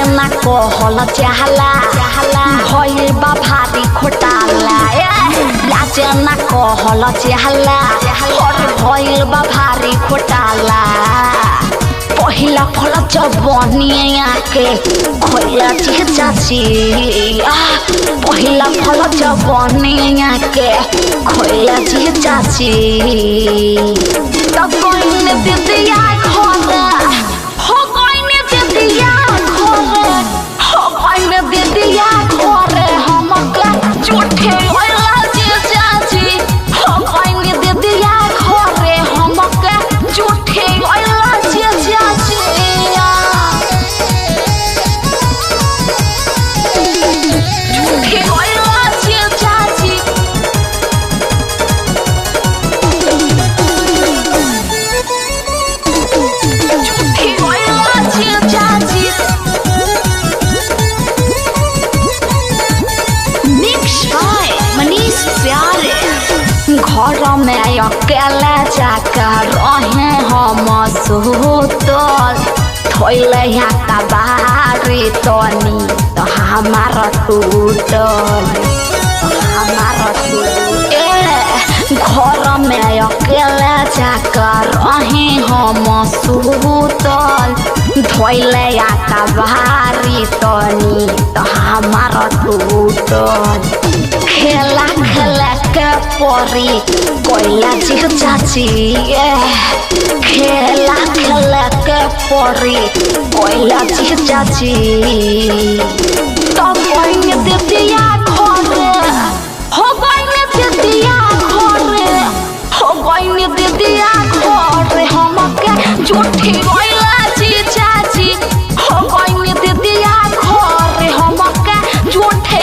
लाजे ना कहल चाहला भइल बा भारी घोटाला लाजे ना कहल चाहला भइल बा भारी घोटाला पहिला फल जवनिया के खोला चाची पहिला फल जवनिया के खोला चाची तो कोई ने दे दिया खोला हो कोई ने दे दिया खोले हो कोई ने दे दिया खोले हमका झूठे होला चाची हो कोई ने दे दिया खोले हमका झूठे होला घर में अकेले जाकर रहे हम सुतल थोइले का बाहरी तनी तो हमारा टूटल घर में अकेले जाकर रहे हम सुतल धोइले का बाहरी तनी तो हमारा टूटल खेला खेला के परी कोइला चाची खेला खेला के परी कोइला चाची तो कोई ने दे दिया खोरे हो कोई ने दे दिया खोरे हो कोई ने दे दिया खोरे हमके झूठी कोइला चाची हो कोई ने दे दिया खोरे हमके झूठे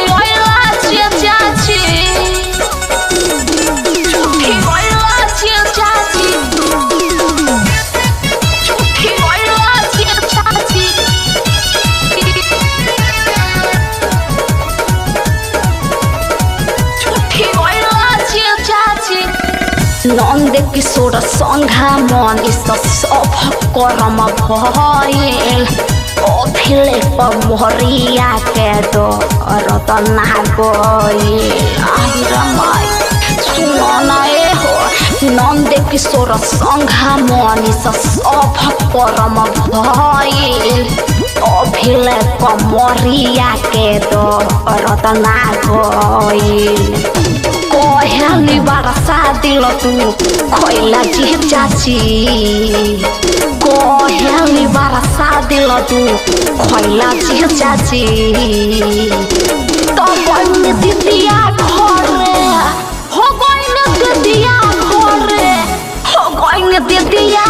नंद किशोर संघा मन सब करम भइल अभिले मोहरिया के दरद ना गइल सुनो न हो नंद किशोर संघा मन सब करम भइल अभिले मोहरिया के दरद ना गइल कहली बरसा दिल तू खोला चाची कहली बरसा दिल तू खोला चाची तो कोई दिदिया घरे हो कोई दिदिया घरे हो कोई दिदिया